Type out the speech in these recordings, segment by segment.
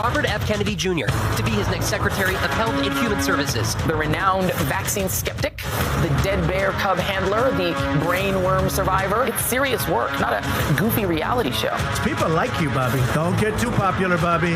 Robert F. Kennedy Jr. to be his next Secretary of Health and Human Services. The renowned vaccine skeptic, the dead bear cub handler, the brainworm survivor. It's serious work, not a goofy reality show. People like you, Bobby. Don't get too popular, Bobby.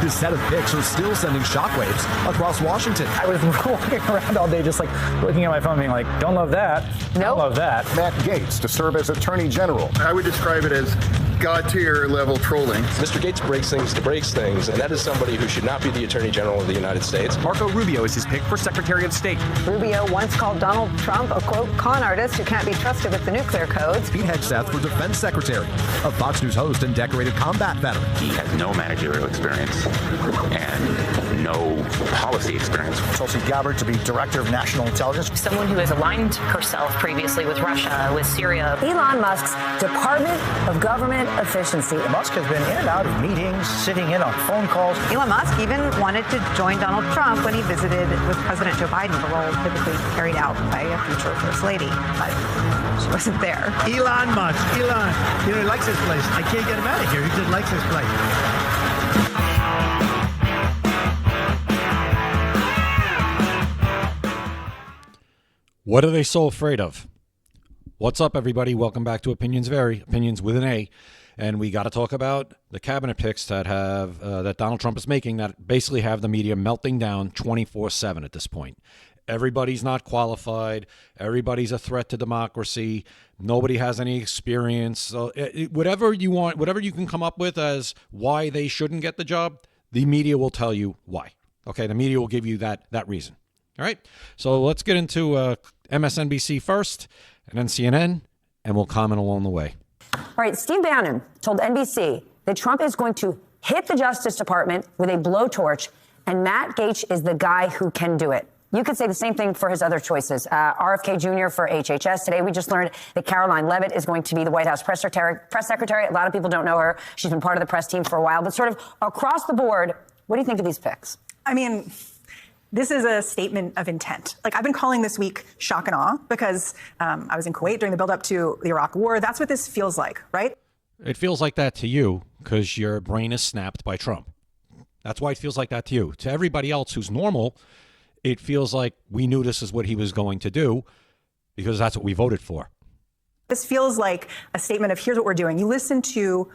This set of pics are still sending shockwaves across Washington. I was walking around all day just like looking at my phone being like, don't love that. Don't love that. Matt Gaetz to serve as Attorney General. I would describe it as God-tier level trolling. Mr. Gaetz breaks things to breaks things, and that is somebody who should not be the Attorney General of the United States. Marco Rubio is his pick for Secretary of State. Rubio once called Donald Trump a, quote, con artist who can't be trusted with the nuclear codes. Pete Hegseth for Defense Secretary, a Fox News host and decorated combat veteran. He has no managerial experience and no policy experience. Tulsi Gabbard to be Director of National Intelligence. Someone who has aligned herself previously with Russia, with Syria. Elon Musk's Department of Government Efficiency. Musk has been in and out of meetings, sitting in on phone calls. Elon Musk even wanted to join Donald Trump when he visited with President Joe Biden, the role typically carried out by a future First Lady, but she wasn't there. Elon Musk, Elon, he likes this place. I can't get him out of here. He just likes this place. What are they so afraid of? What's up, everybody? Welcome back to Opinions Vary, opinions with an A. And we got to talk about the cabinet picks that have that Donald Trump is making that basically have the media melting down 24/7 at this point. Everybody's not qualified. Everybody's a threat to democracy. Nobody has any experience. So whatever you want, whatever you can come up with as why they shouldn't get the job, the media will tell you why. Okay, the media will give you that reason. All right, so let's get into MSNBC first, and then CNN, and we'll comment along the way. All right, Steve Bannon told NBC that Trump is going to hit the Justice Department with a blowtorch, and Matt Gaetz is the guy who can do it. You could say the same thing for his other choices. RFK Jr. for HHS. Today, we just learned that Caroline Leavitt is going to be the White House press secretary. A lot of people don't know her. She's been part of the press team for a while. But sort of across the board, what do you think of these picks? I mean, this is a statement of intent. Like, I've been calling this week shock and awe because I was in Kuwait during the buildup to the Iraq War. That's what this feels like, right? It feels like that to you because your brain is snapped by Trump. That's why it feels like that to you. To everybody else who's normal, it feels like we knew this is what he was going to do because that's what we voted for. This feels like a statement of here's what we're doing. You listen to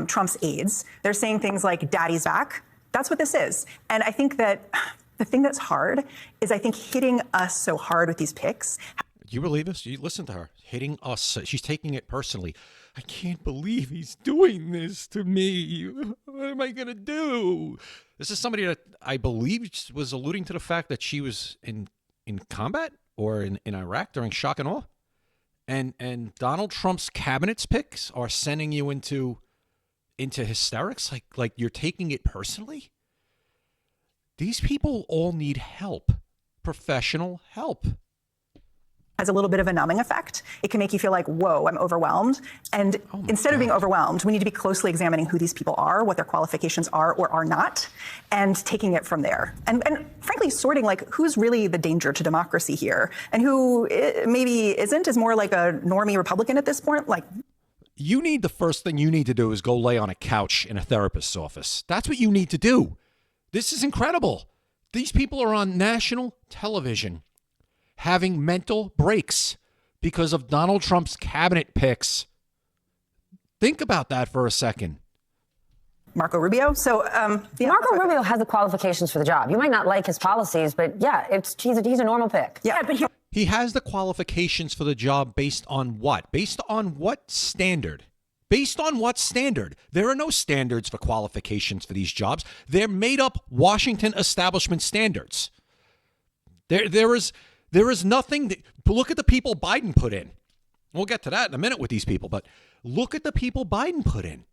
Trump's aides. They're saying things like daddy's back. That's what this is. And I think that the thing that's hard is, I think, hitting us so hard with these picks. You believe this? You listen to her hitting us. She's taking it personally. I can't believe he's doing this to me. What am I going to do? This is somebody that I believe was alluding to the fact that she was in combat or in Iraq during shock and awe. And Donald Trump's cabinet's picks are sending you into hysterics, like you're taking it personally. These people all need help, professional help. Has a little bit of a numbing effect. It can make you feel like, whoa, I'm overwhelmed. And instead of being overwhelmed, we need to be closely examining who these people are, what their qualifications are or are not, and taking it from there. And frankly, sorting like who's really the danger to democracy here and who maybe isn't, is more like a normie Republican at this point. Like, the first thing you need to do is go lay on a couch in a therapist's office. That's what you need to do. This is incredible. These people are on national television having mental breaks because of Donald Trump's cabinet picks. Think about that for a second. Marco Rubio. Marco Rubio has the qualifications for the job. You might not like his policies, but yeah, he's a normal pick. Yeah, but he has the qualifications for the job based on what? Based on what standard? Based on what standard? There are no standards for qualifications for these jobs. They're made up Washington establishment standards. There is nothing. Look at the people Biden put in. We'll get to that in a minute with these people, but look at the people Biden put in.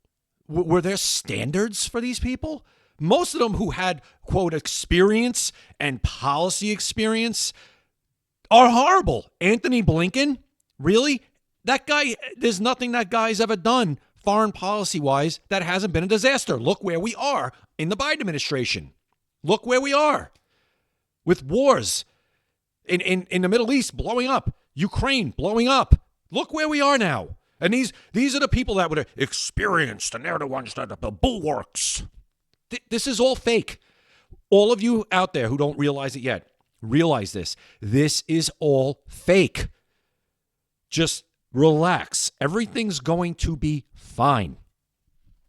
Were there standards for these people? Most of them who had, quote, experience and policy experience are horrible. Anthony Blinken, really? That guy, there's nothing that guy's ever done foreign policy-wise that hasn't been a disaster. Look where we are in the Biden administration. Look where we are with wars in the Middle East blowing up, Ukraine blowing up. Look where we are now. And these are the people that were experienced, and they're the ones that are the bulwarks. This is all fake. All of you out there who don't realize it yet, realize this. This is all fake. Just relax. Everything's going to be fine.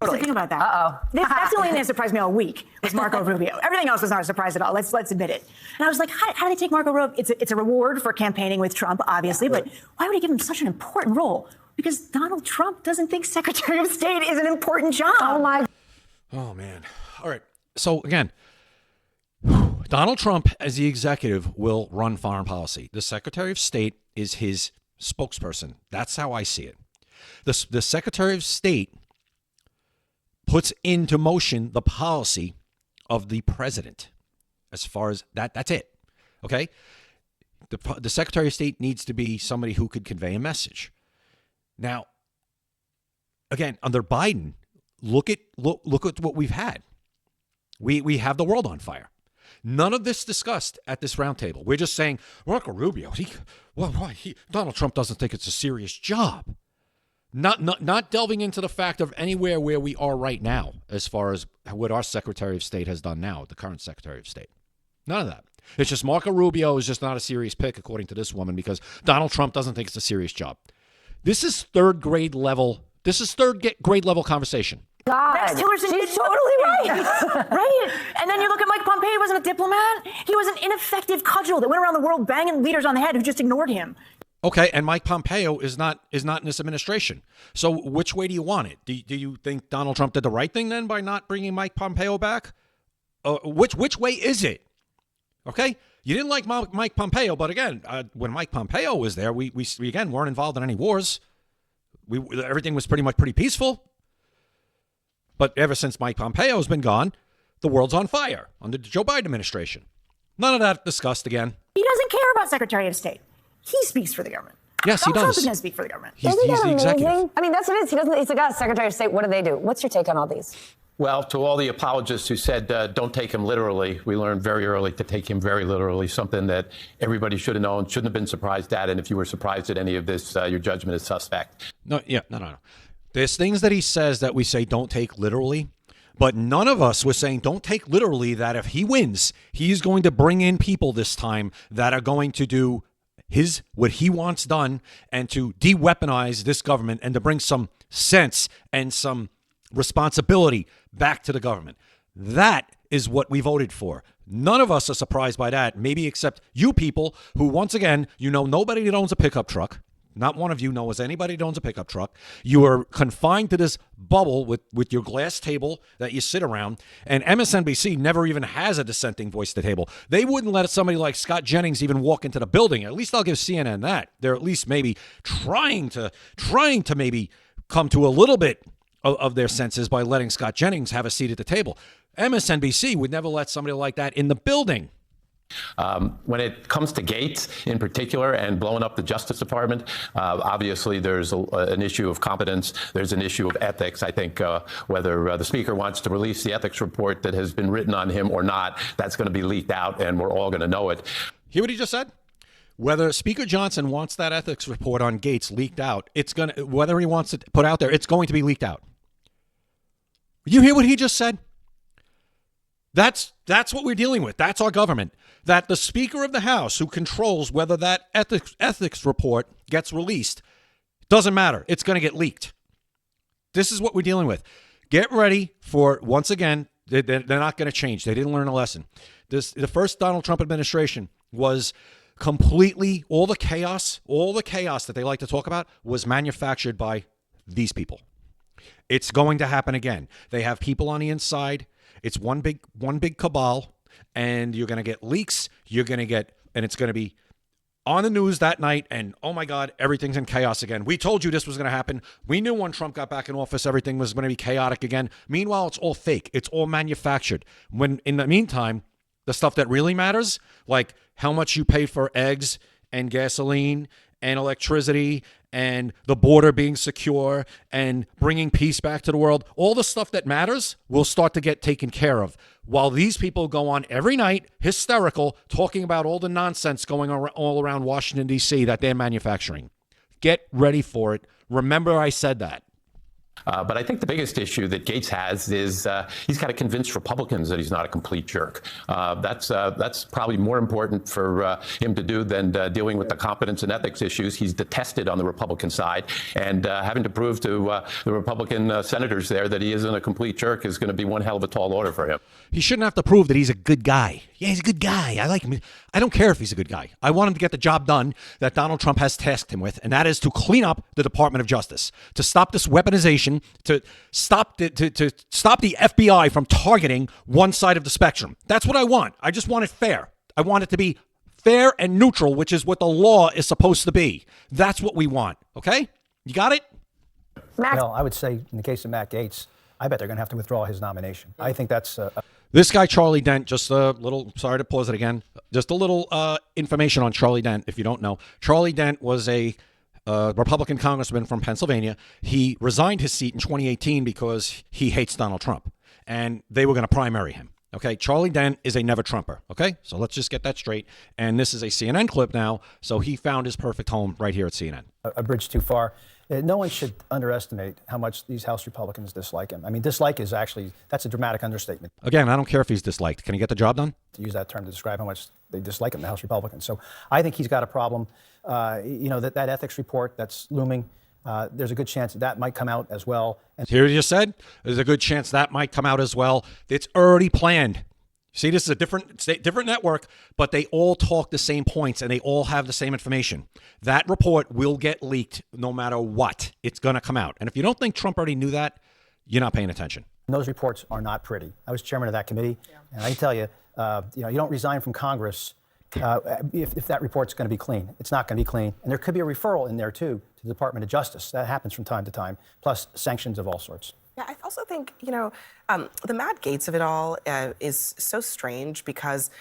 So think about that. That's the only thing that surprised me all week was Marco Rubio. Everything else was not a surprise at all. Let's admit it. And I was like, how do they take Marco Rubio? It's a reward for campaigning with Trump, obviously, but why would he give him such an important role? Because Donald Trump doesn't think Secretary of State is an important job. Oh, man. All right. So, again, Donald Trump, as the executive, will run foreign policy. The Secretary of State is his spokesperson. That's how I see it. The Secretary of State puts into motion the policy of the president. As far as that's it. Okay? The Secretary of State needs to be somebody who could convey a message. Now, again, under Biden, look at what we've had. We have the world on fire. None of this discussed at this roundtable. We're just saying, Marco Rubio, Donald Trump doesn't think it's a serious job. Not delving into the fact of anywhere where we are right now as far as what our Secretary of State has done now, the current Secretary of State. None of that. It's just Marco Rubio is just not a serious pick, according to this woman, because Donald Trump doesn't think it's a serious job. This is third grade level conversation. God, Rex Tillerson is totally right. Right? And then you look at Mike Pompeo, he wasn't a diplomat. He was an ineffective cudgel that went around the world banging leaders on the head who just ignored him. Okay, and Mike Pompeo is not in this administration. So which way do you want it? Do you think Donald Trump did the right thing then by not bringing Mike Pompeo back? Which way is it? Okay, you didn't like Mike Pompeo, but again, when Mike Pompeo was there, we again weren't involved in any wars. Everything was pretty peaceful. But ever since Mike Pompeo has been gone, the world's on fire under the Joe Biden administration. None of that discussed again. He doesn't care about Secretary of State. He speaks for the government. Yes, he Donald Trump does. is going to speak for the government. Isn't He's that the executive. amazing? I mean, that's what it is. He doesn't. He's like, Secretary of State. What do they do? What's your take on all these? Well, to all the apologists who said don't take him literally, we learned very early to take him very literally, something that everybody should have known, shouldn't have been surprised at. And if you were surprised at any of this, your judgment is suspect. No. There's things that he says that we say don't take literally, but none of us was saying don't take literally that if he wins, he's going to bring in people this time that are going to do what he wants done and to de-weaponize this government and to bring some sense and some responsibility back to the government. That is what we voted for. None of us are surprised by that, maybe except you people who, once again, nobody that owns a pickup truck. Not one of you knows anybody that owns a pickup truck. You are confined to this bubble with your glass table that you sit around. And MSNBC never even has a dissenting voice at the table. They wouldn't let somebody like Scott Jennings even walk into the building. At least I'll give CNN that. They're at least maybe trying to maybe come to a little bit of their senses by letting Scott Jennings have a seat at the table. MSNBC would never let somebody like that in the building. When it comes to Gaetz in particular and blowing up the Justice Department, obviously there's an issue of competence. There's an issue of ethics. I think whether the Speaker wants to release the ethics report that has been written on him or not, that's going to be leaked out and we're all going to know it. Hear what he just said? Whether Speaker Johnson wants that ethics report on Gaetz leaked out, whether he wants it put out there, it's going to be leaked out. You hear what he just said? That's what we're dealing with. That's our government. That the Speaker of the House, who controls whether that ethics report gets released, doesn't matter. It's going to get leaked. This is what we're dealing with. Get ready for, once again, they're not going to change. They didn't learn a lesson. The first Donald Trump administration was completely, all the chaos that they like to talk about was manufactured by these people. It's going to happen again. They have people on the inside. It's one big cabal, and you're going to get leaks. And it's going to be on the news that night, and oh my God, everything's in chaos again. We told you this was going to happen. We knew when Trump got back in office, everything was going to be chaotic again. Meanwhile, it's all fake. It's all manufactured. When in the meantime, the stuff that really matters, like how much you pay for eggs and gasoline and electricity and the border being secure and bringing peace back to the world, all the stuff that matters will start to get taken care of. While these people go on every night, hysterical, talking about all the nonsense going on all around Washington, D.C. that they're manufacturing. Get ready for it. Remember I said that. But I think the biggest issue that Gaetz has is he's got to convince Republicans that he's not a complete jerk. That's probably more important for him to do than dealing with the competence and ethics issues he's detested on the Republican side. And having to prove to the Republican senators there that he isn't a complete jerk is going to be one hell of a tall order for him. He shouldn't have to prove that he's a good guy. Yeah, he's a good guy. I like him. I don't care if he's a good guy. I want him to get the job done that Donald Trump has tasked him with, and that is to clean up the Department of Justice, to stop this weaponization, to stop the FBI from targeting one side of the spectrum. That's what I want. I just want it fair. I want it to be fair and neutral, which is what the law is supposed to be. That's what we want. Okay? You got it? Well, I would say in the case of Matt Gaetz, I bet they're going to have to withdraw his nomination. I think that's... This guy, Charlie Dent, just a little, sorry to pause it again, just a little information on Charlie Dent, if you don't know. Charlie Dent was a Republican congressman from Pennsylvania. He resigned his seat in 2018 because he hates Donald Trump, and they were going to primary him. Okay, Charlie Dent is a never-Trumper, okay? So let's just get that straight. And this is a CNN clip now, so he found his perfect home right here at CNN. A bridge too far. No one should underestimate how much these House Republicans dislike him. I mean, dislike is actually, that's a dramatic understatement. Again, I don't care if he's disliked. Can he get the job done? To use that term to describe how much they dislike him, the House Republicans. So I think he's got a problem. That ethics report that's looming, there's a good chance that might come out as well. And here you said, there's a good chance that might come out as well. It's already planned. See, this is a different network, but they all talk the same points and they all have the same information. That report will get leaked no matter what. It's going to come out. And if you don't think Trump already knew that, you're not paying attention. Those reports are not pretty. I was chairman of that committee, and I can tell you, you don't resign from Congress if that report's going to be clean. It's not going to be clean. And there could be a referral in there, too, to the Department of Justice. That happens from time to time, plus sanctions of all sorts. Yeah, I also think, the Matt Gaetz of it all is so strange because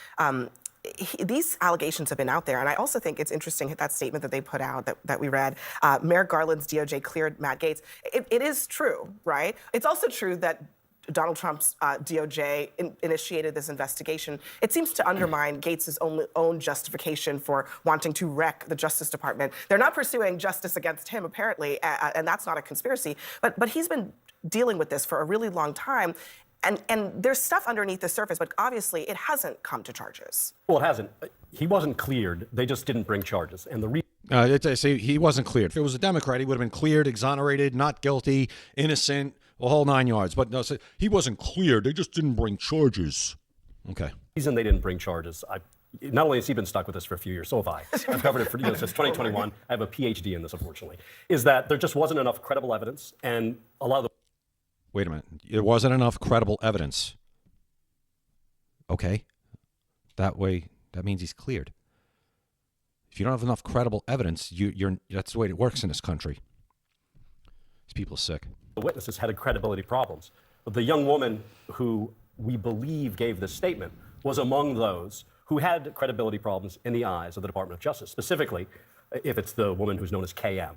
these allegations have been out there. And I also think it's interesting that statement that they put out that we read, Merrick Garland's DOJ cleared Matt Gaetz. It is true, right? It's also true that Donald Trump's DOJ initiated this investigation. It seems to undermine Gaetz's own justification for wanting to wreck the Justice Department. They're not pursuing justice against him, apparently, and that's not a conspiracy. But he's been dealing with this for a really long time. And there's stuff underneath the surface, but obviously it hasn't come to charges. Well, it hasn't. He wasn't cleared. They just didn't bring charges. And the see, he wasn't cleared. If it was a Democrat, he would have been cleared, exonerated, not guilty, innocent, the whole 9 yards. But no, so he wasn't cleared. They just didn't bring charges. Okay. The reason they didn't bring charges, not only has he been stuck with this for a few years, so have I. I've covered it for since 2021. I have a PhD in this, unfortunately. Is that there just wasn't enough credible evidence, and a lot of the... Wait a minute. There wasn't enough credible evidence. Okay. That means he's cleared. If you don't have enough credible evidence, that's the way it works in this country. These people are sick. The witnesses had credibility problems. But the young woman who we believe gave this statement was among those who had credibility problems in the eyes of the Department of Justice. Specifically, if it's the woman who's known as KM.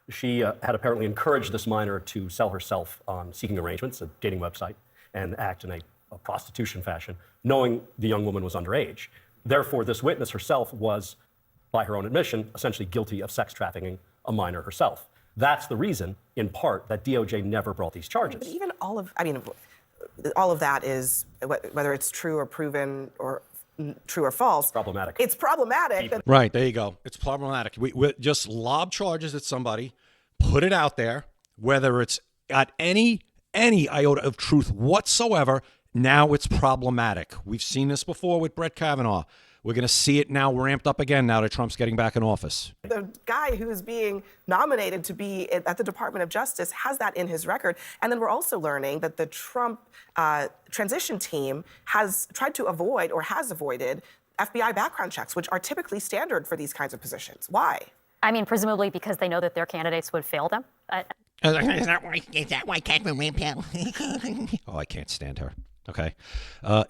She had apparently encouraged this minor to sell herself on Seeking Arrangements, a dating website, and act in a prostitution fashion, knowing the young woman was underage. Therefore, this witness herself was, by her own admission, essentially guilty of sex trafficking a minor herself. That's the reason, in part, that DOJ never brought these charges. But even all of that is, whether it's true or proven or true or false. Problematic. It's problematic. Right, there you go. It's problematic. We just lob charges at somebody, put it out there, whether it's got any iota of truth whatsoever. Now it's problematic. We've seen this before with Brett Kavanaugh. We're going to see it now ramped up again now that Trump's getting back in office. The guy who is being nominated to be at the Department of Justice has that in his record. And then we're also learning that the Trump transition team has tried to avoid or has avoided FBI background checks, which are typically standard for these kinds of positions. Why? I mean, presumably because they know that their candidates would fail them. Is that why Catherine Rampell? Oh, I can't stand her. Okay.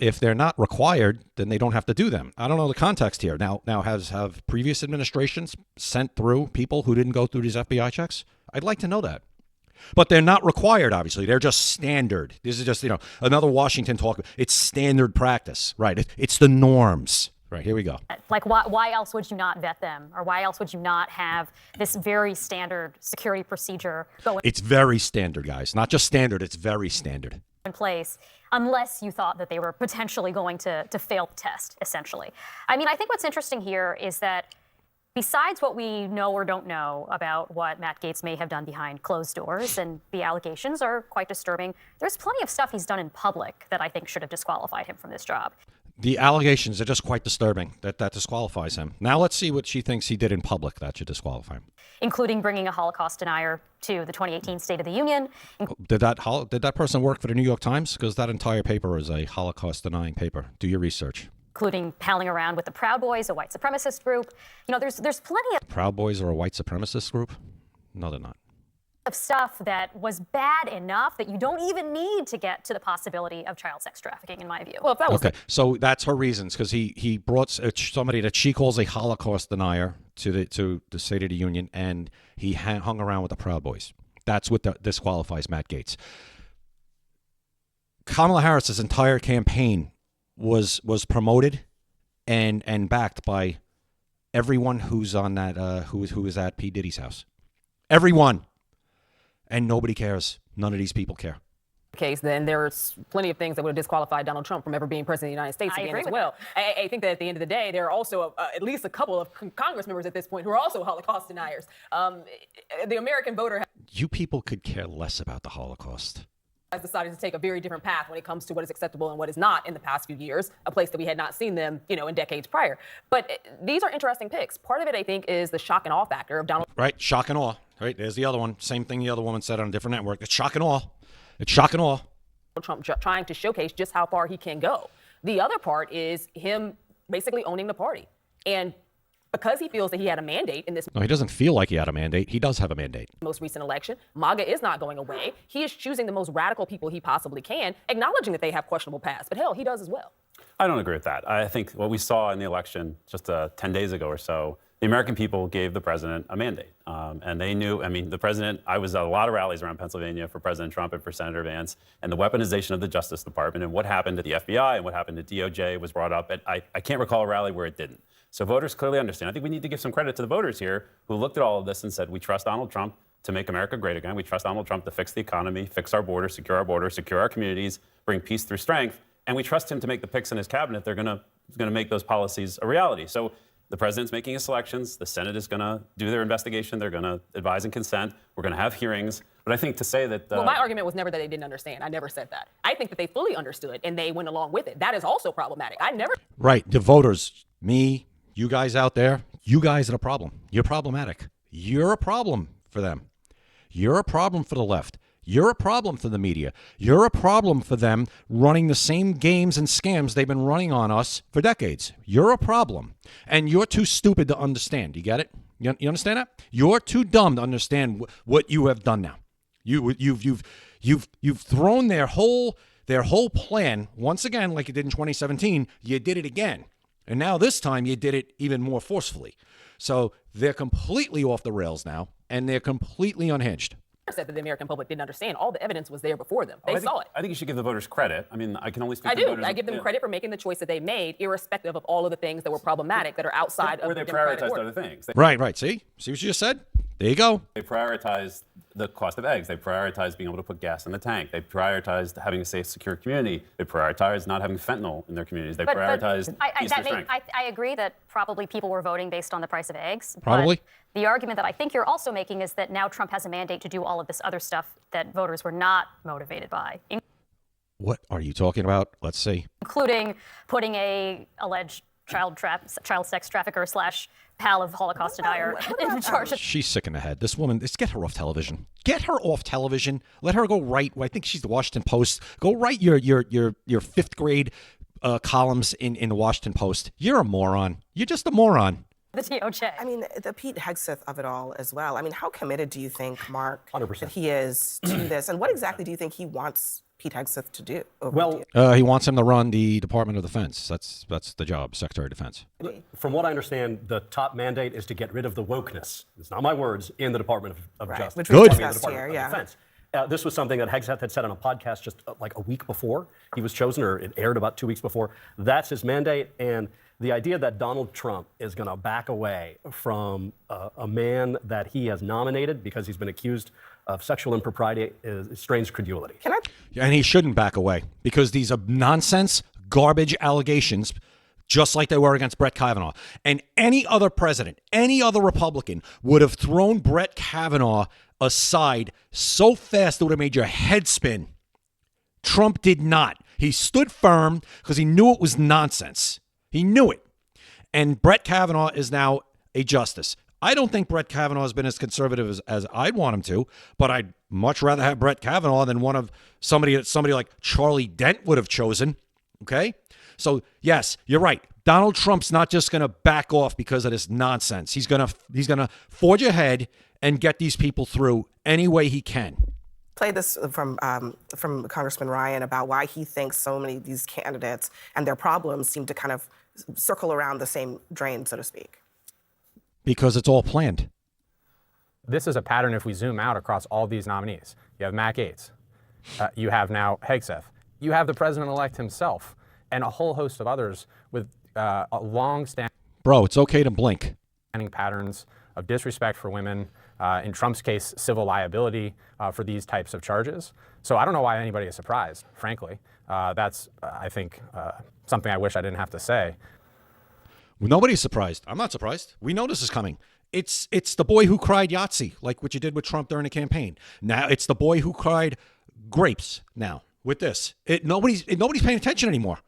If they're not required, then they don't have to do them. I don't know the context here. Now have previous administrations sent through people who didn't go through these FBI checks? I'd like to know that. But they're not required, obviously. They're just standard. This is just, another Washington talk. It's standard practice, right? It's the norms. Right, here we go. Like, why else would you not vet them? Or why else would you not have this very standard security procedure go It's very standard, guys. Not just standard, it's very standard. in place unless you thought that they were potentially going to fail the test, essentially? I mean, I think what's interesting here is that besides what we know or don't know about what Matt Gaetz may have done behind closed doors, and the allegations are quite disturbing, there's plenty of stuff he's done in public that I think should have disqualified him from this job. The allegations are just quite disturbing. That disqualifies him. Now let's see what she thinks he did in public that should disqualify him. Including bringing a Holocaust denier to the 2018 State of the Union. Did that person work for the New York Times? Because that entire paper is a Holocaust-denying paper. Do your research. Including palling around with the Proud Boys, a white supremacist group. You know, there's plenty of Proud Boys are a white supremacist group? No, they're not. Of stuff that was bad enough that you don't even need to get to the possibility of child sex trafficking, in my view. Well, if that was Okay, so that's her reasons, because he brought somebody that she calls a Holocaust denier to the State of the Union, and he hung around with the Proud Boys. That's what disqualifies Matt Gaetz. Kamala Harris's entire campaign was promoted and backed by everyone who's on that who is at P. Diddy's house. Everyone. And nobody cares. None of these people care. Case, then there's plenty of things that would have disqualified Donald Trump from ever being president of the United States again as well. I think that at the end of the day, there are also at least a couple of Congress members at this point who are also Holocaust deniers. The American voter You people could care less about the Holocaust. has decided to take a very different path when it comes to what is acceptable and what is not in the past few years, a place that we had not seen them, in decades prior. But these are interesting picks. Part of it, I think, is the shock and awe factor of Donald. Right, shock and awe. Right, there's the other one. Same thing the other woman said on a different network. It's shock and awe. It's shock and awe. Trump trying to showcase just how far he can go. The other part is him basically owning the party. And because he feels that he had a mandate in this No, he doesn't feel like he had a mandate. He does have a mandate. most recent election, MAGA is not going away. He is choosing the most radical people he possibly can, acknowledging that they have questionable pasts. But hell, he does as well. I don't agree with that. I think what we saw in the election just 10 days ago or so, the American people gave the president a mandate. And they knew, the president, I was at a lot of rallies around Pennsylvania for President Trump and for Senator Vance, and the weaponization of the Justice Department and what happened to the FBI and what happened to DOJ was brought up. I can't recall a rally where it didn't. So voters clearly understand. I think we need to give some credit to the voters here who looked at all of this and said, we trust Donald Trump to make America great again. We trust Donald Trump to fix the economy, fix our border, secure our communities, bring peace through strength. And we trust him to make the picks in his cabinet. They're going to make those policies a reality. So the president's making his selections. The Senate is going to do their investigation. They're going to advise and consent. We're going to have hearings. But I think to say that... Well, my argument was never that they didn't understand. I never said that. I think that they fully understood and they went along with it. That is also problematic. I never... Right, the voters, me, you guys out there, you guys are the problem. You're problematic. You're a problem for them. You're a problem for the left. You're a problem for the media. You're a problem for them running the same games and scams they've been running on us for decades. You're a problem. And you're too stupid to understand. You get it? You understand that? You're too dumb to understand what you have done now. You've thrown their whole plan once again, like you did in 2017. You did it again. And now this time you did it even more forcefully. So they're completely off the rails now, and they're completely unhinged. Said that the American public didn't understand. All the evidence was there before them. They saw it. I think you should give the voters credit. I can only speak to I do. voters. I give them credit for making the choice that they made, irrespective of all of the things that were problematic that are outside of the democratic order. Where they prioritized other things. Right. See what you just said? There you go. They prioritized the cost of eggs. They prioritized being able to put gas in the tank. They prioritized having a safe, secure community. They prioritized not having fentanyl in their communities. They prioritized peace through strength. I agree that probably people were voting based on the price of eggs. Probably. But the argument that I think you're also making is that now Trump has a mandate to do all of this other stuff that voters were not motivated by. What are you talking about? Let's see. Including putting a alleged child sex trafficker / pal of Holocaust denier in charge of... She's sick in the head. This woman, get her off television. Get her off television. Let her go write. I think she's the Washington Post. Go write your fifth grade columns in the Washington Post. You're a moron. You're just a moron. The DOJ. I mean, the Pete Hegseth of it all as well. I mean, how committed do you think, Mark, 100%. that he is to this? And what exactly do you think he wants Pete Hegseth to do? He wants him to run the Department of Defense. That's the job, Secretary of Defense. From what I understand, the top mandate is to get rid of the wokeness. It's not my words, in the Department of Justice. Which we discussed here, yeah. Defense. This was something that Hegseth had said on a podcast just like a week before he was chosen, or it aired about 2 weeks before. That's his mandate, and The idea that Donald Trump is going to back away from a man that he has nominated because he's been accused of sexual impropriety strains credulity. And he shouldn't back away because these are nonsense, garbage allegations, just like they were against Brett Kavanaugh. And any other president, any other Republican would have thrown Brett Kavanaugh aside so fast it would have made your head spin. Trump did not. He stood firm because he knew it was nonsense. He knew it. And Brett Kavanaugh is now a justice. I don't think Brett Kavanaugh has been as conservative as I'd want him to, but I'd much rather have Brett Kavanaugh than one of somebody like Charlie Dent would have chosen. Okay? So, yes, you're right. Donald Trump's not just going to back off because of this nonsense. He's going to forge ahead and get these people through any way he can. Play this from Congressman Ryan about why he thinks so many of these candidates and their problems seem to kind of circle around the same drain, so to speak. Because it's all planned. This is a pattern if we zoom out across all these nominees. You have Matt Gaetz. You have now Hegseth. You have the president-elect himself and a whole host of others with a long-standing... Bro, it's okay to blink. ...patterns of disrespect for women, in Trump's case, civil liability for these types of charges. So I don't know why anybody is surprised, frankly. That's, I think, something I wish I didn't have to say. Well, nobody's surprised. I'm not surprised. We know this is coming. It's the boy who cried Yahtzee, like what you did with Trump during the campaign. Now it's the boy who cried grapes now with this. Nobody's paying attention anymore.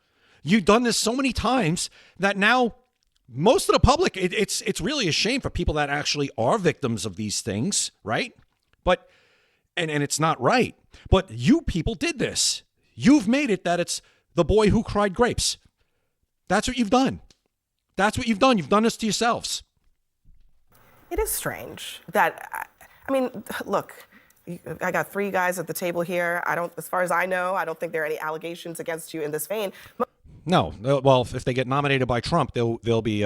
You've done this so many times that now most of the public, it's really a shame for people that actually are victims of these things, right? But and it's not right. But you people did this. You've made it that it's the boy who cried grapes. That's what you've done. That's what you've done. You've done this to yourselves. It is strange that, I mean, look, I got three guys at the table here. As far as I know, I don't think there are any allegations against you in this vein. No. Well, if they get nominated by Trump, there'll be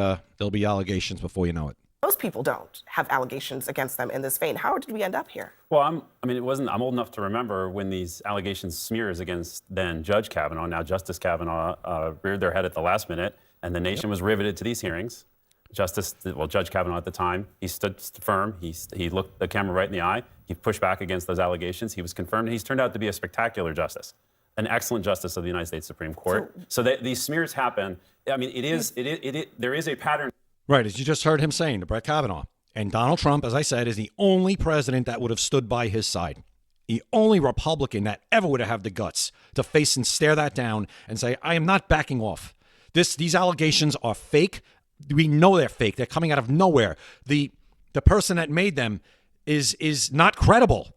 allegations before you know it. Most people don't have allegations against them in this vein. How did we end up here? Well, I'm old enough to remember when these allegations smears against then Judge Kavanaugh, now Justice Kavanaugh, reared their head at the last minute, and the nation was riveted to these hearings. Judge Kavanaugh at the time, he stood firm. He looked the camera right in the eye. He pushed back against those allegations. He was confirmed. He's turned out to be a spectacular justice, an excellent justice of the United States Supreme Court. So these smears happen. I mean, there is a pattern. Right, as you just heard him saying to Brett Kavanaugh. And Donald Trump, as I said, is the only president that would have stood by his side. The only Republican that ever would have had the guts to face and stare that down and say, I am not backing off. These allegations are fake. We know they're fake. They're coming out of nowhere. The person that made them is not credible.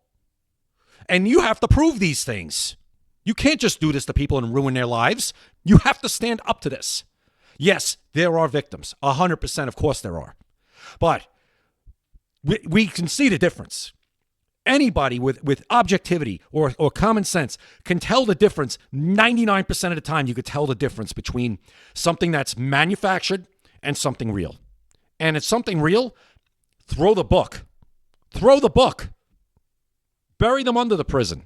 And you have to prove these things. You can't just do this to people and ruin their lives. You have to stand up to this. Yes, there are victims. 100%, of course there are. But we can see the difference. Anybody with objectivity or common sense can tell the difference. 99% of the time, you could tell the difference between something that's manufactured and something real. And it's something real, throw the book. Throw the book. Bury them under the prison.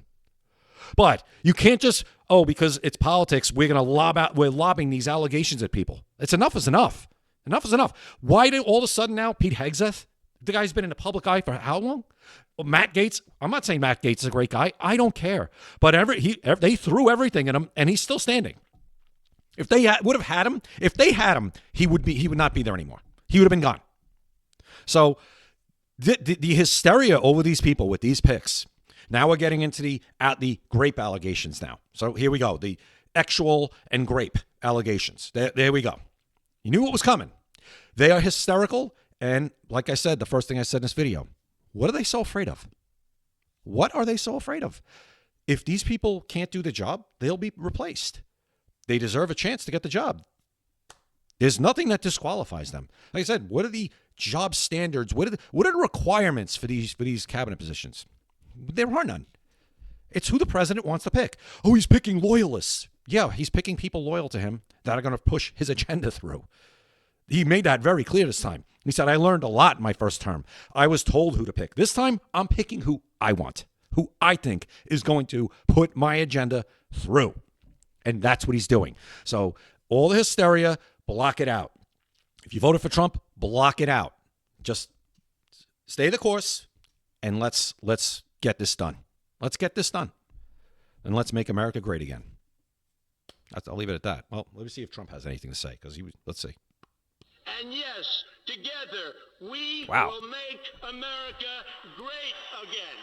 But you can't just, because it's politics, we're lobbing these allegations at people. Enough is enough. Enough is enough. Why do all of a sudden now Pete Hegseth, the guy's been in the public eye for how long? Well, Matt Gaetz, I'm not saying Matt Gaetz is a great guy. I don't care. But they threw everything at him, and he's still standing. If they would have had him, he would not be there anymore. He would have been gone. So the hysteria over these people with these picks. Now we're getting into the grape allegations now. So here we go. The actual and grape allegations. There we go. You knew what was coming. They are hysterical. And like I said, the first thing I said in this video, what are they so afraid of? What are they so afraid of? If these people can't do the job, they'll be replaced. They deserve a chance to get the job. There's nothing that disqualifies them. Like I said, what are the job standards? What are the requirements for these cabinet positions? There are none. It's who the president wants to pick. Oh, he's picking loyalists. Yeah, he's picking people loyal to him that are going to push his agenda through. He made that very clear this time. He said, I learned a lot in my first term. I was told who to pick. This time, I'm picking who I want, who I think is going to put my agenda through. And that's what he's doing. So all the hysteria, block it out. If you voted for Trump, block it out. Just stay the course, and let's get this done. Let's get this done, and let's make America great again. I'll leave it at that. Well, let me see if Trump has anything to say, because let's see. And yes, together we will make America great again.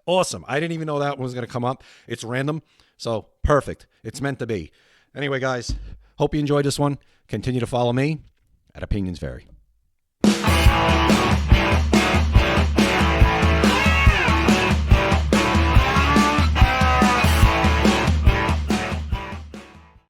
Awesome. I didn't even know that one was going to come up. It's random, so perfect. It's meant to be. Anyway, guys, hope you enjoyed this one. Continue to follow me at Opinions Vary.